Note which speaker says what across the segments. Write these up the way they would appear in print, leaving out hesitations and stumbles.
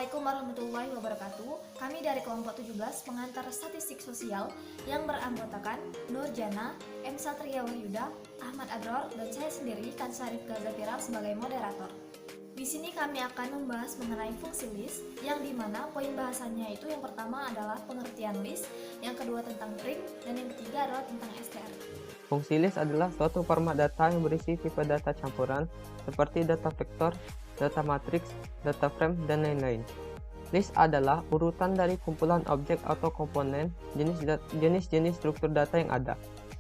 Speaker 1: Assalamualaikum warahmatullahi wabarakatuh. Kami dari kelompok 17 pengantar statistik sosial yang beranggotakan Nur Jana, M. Satria Wahyuda, Ahmad Adror, dan saya sendiri Kansarif Gazafira sebagai moderator. Di sini kami akan membahas mengenai fungsi list, yang dimana poin bahasannya itu yang pertama adalah pengertian list, yang kedua tentang string, dan yang ketiga adalah tentang str.
Speaker 2: Fungsi list adalah suatu format data yang berisi tipe data campuran seperti data vektor, data matriks, data frame, dan lain-lain. List adalah urutan dari kumpulan objek atau komponen jenis-jenis struktur data yang ada.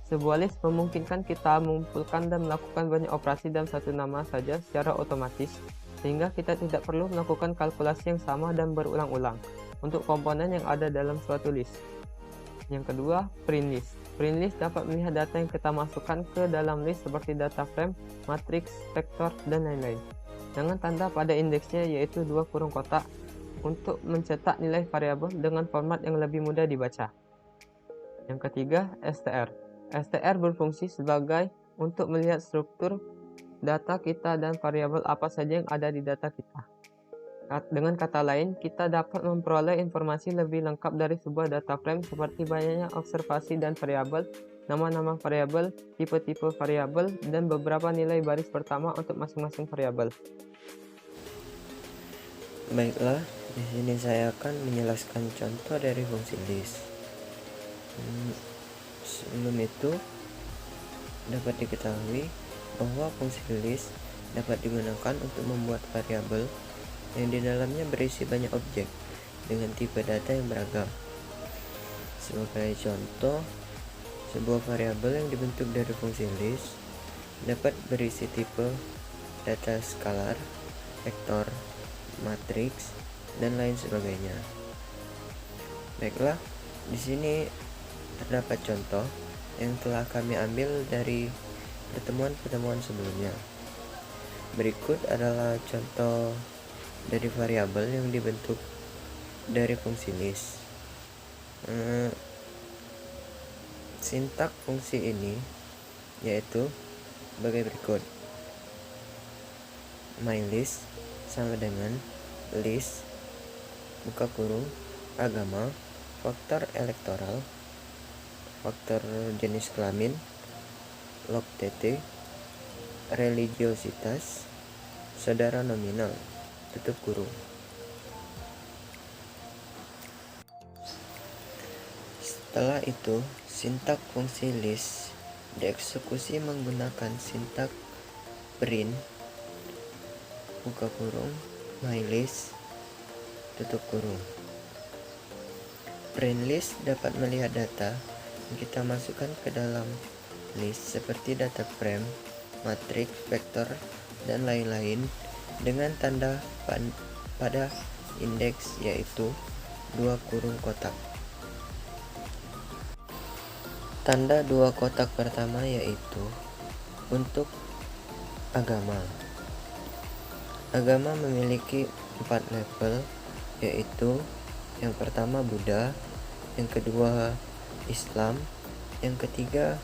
Speaker 2: Sebuah list memungkinkan kita mengumpulkan dan melakukan banyak operasi dalam satu nama saja secara otomatis, sehingga kita tidak perlu melakukan kalkulasi yang sama dan berulang-ulang untuk komponen yang ada dalam suatu list. Yang kedua, print list. Print list dapat melihat data yang kita masukkan ke dalam list seperti data frame, matriks, vektor, dan lain-lain, dengan tanda pada indeksnya yaitu 2 kurung kotak untuk mencetak nilai variabel dengan format yang lebih mudah dibaca. Yang ketiga, str. str berfungsi sebagai untuk melihat struktur data kita dan variabel apa saja yang ada di data kita. Dengan kata lain, kita dapat memperoleh informasi lebih lengkap dari sebuah data frame seperti banyaknya observasi dan variabel, nama-nama variabel, tipe-tipe variabel, dan beberapa nilai baris pertama untuk masing-masing variabel.
Speaker 3: Baiklah, di sini saya akan menjelaskan contoh dari fungsi list. Sebelum itu, dapat diketahui bahwa fungsi list dapat digunakan untuk membuat variabel yang di dalamnya berisi banyak objek dengan tipe data yang beragam. Sebagai contoh, sebuah variabel yang dibentuk dari fungsi list dapat berisi tipe data skalar, vektor, matriks, dan lain sebagainya. Baiklah, di sini terdapat contoh yang telah kami ambil dari pertemuan-pertemuan sebelumnya. Berikut adalah contoh dari variabel yang dibentuk dari fungsi list. Sintak fungsi ini yaitu sebagai berikut. MyList sama dengan list buka kurung agama, faktor elektoral, faktor jenis kelamin, log tt, religiositas, saudara nominal, tutup kurung. Setelah itu, sintak fungsi list dieksekusi menggunakan sintak print buka kurung mylist tutup kurung. Print list dapat melihat data yang kita masukkan ke dalam list seperti data frame, matriks, vektor, dan lain-lain dengan tanda pada indeks yaitu 2 kurung kotak. Tanda 2 kotak pertama yaitu untuk agama. Agama memiliki 4 level, yaitu yang pertama Buddha, yang kedua Islam, yang ketiga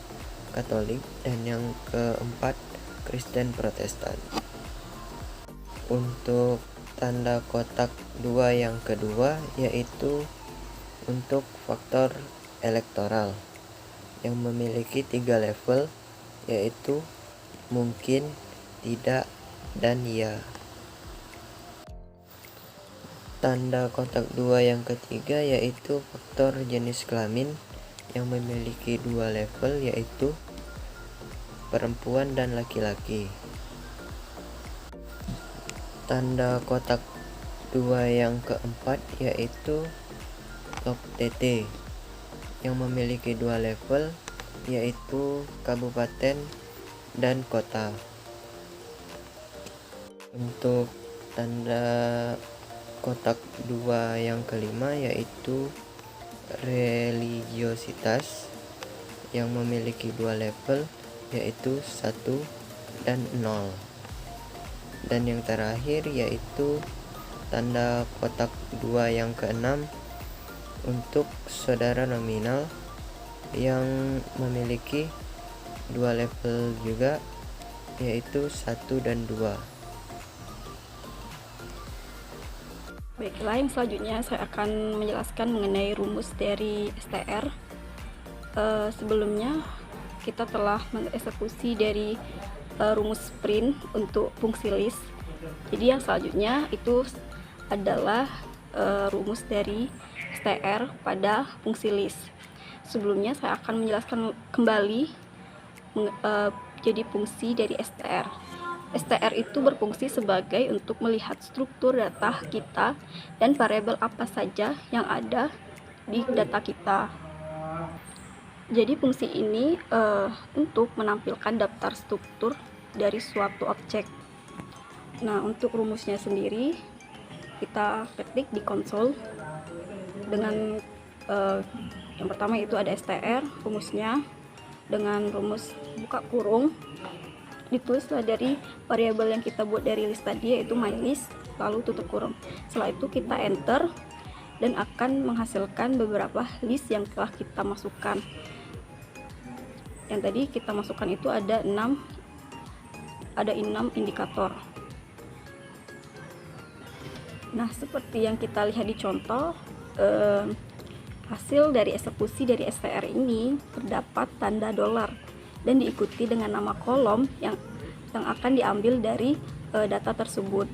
Speaker 3: Katolik, dan yang keempat Kristen Protestan. Untuk tanda kotak 2 yang kedua yaitu untuk faktor elektoral yang memiliki 3 level, yaitu mungkin, tidak, dan ya. Tanda kotak 2 yang ketiga yaitu faktor jenis kelamin yang memiliki 2 level, yaitu perempuan dan laki-laki. Tanda kotak 2 yang keempat yaitu log tt yang memiliki 2 level, yaitu kabupaten dan kota. Untuk tanda kotak 2 yang kelima yaitu religiositas yang memiliki 2 level, yaitu 1 dan 0. Dan yang terakhir yaitu tanda kotak 2 yang keenam untuk saudara nominal yang memiliki 2 level juga, yaitu 1 dan 2.
Speaker 4: Baiklah, yang selanjutnya saya akan menjelaskan mengenai rumus dari STR. Sebelumnya kita telah mengeksekusi dari rumus print untuk fungsi list. Jadi yang selanjutnya itu adalah rumus dari STR pada fungsi list. Sebelumnya saya akan menjelaskan kembali jadi fungsi dari STR. STR itu berfungsi sebagai untuk melihat struktur data kita dan variabel apa saja yang ada di data kita. Jadi fungsi ini untuk menampilkan daftar struktur dari suatu objek. Nah, untuk rumusnya sendiri kita ketik di konsol dengan yang pertama itu ada STR rumusnya dengan rumus buka kurung, ditulislah dari variabel yang kita buat dari list tadi yaitu mylist, lalu tutup kurung. Setelah itu kita enter dan akan menghasilkan beberapa list yang telah kita masukkan. Yang tadi kita masukkan itu ada 6 indikator. Nah, seperti yang kita lihat di contoh, hasil dari eksekusi dari STR ini terdapat tanda dolar dan diikuti dengan nama kolom yang akan diambil dari data tersebut.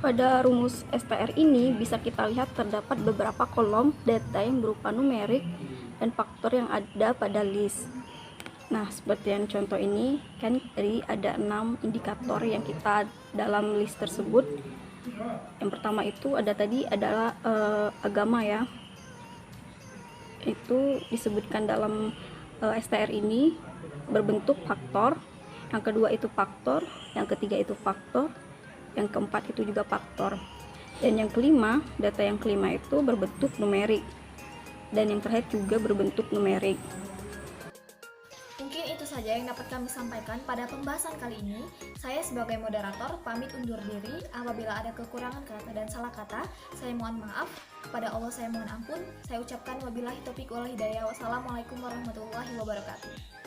Speaker 4: Pada rumus STR ini bisa kita lihat terdapat beberapa kolom data yang berupa numerik dan faktor yang ada pada list. Nah, seperti yang contoh ini kan tadi ada 6 indikator yang kita dalam list tersebut. Yang pertama itu adalah agama ya. Itu disebutkan dalam STR ini berbentuk faktor, yang kedua itu faktor, yang ketiga itu faktor, yang keempat itu juga faktor, dan yang kelima, data yang kelima itu berbentuk numerik, dan yang terakhir juga berbentuk numerik.
Speaker 1: Mungkin itu saja yang dapat kami sampaikan pada pembahasan kali ini. Saya sebagai moderator pamit undur diri. Apabila ada kekurangan kata dan salah kata, saya mohon maaf. Kepada Allah saya mohon ampun. Saya ucapkan wabillahi taufiq wal hidayah. Wassalamualaikum warahmatullahi wabarakatuh.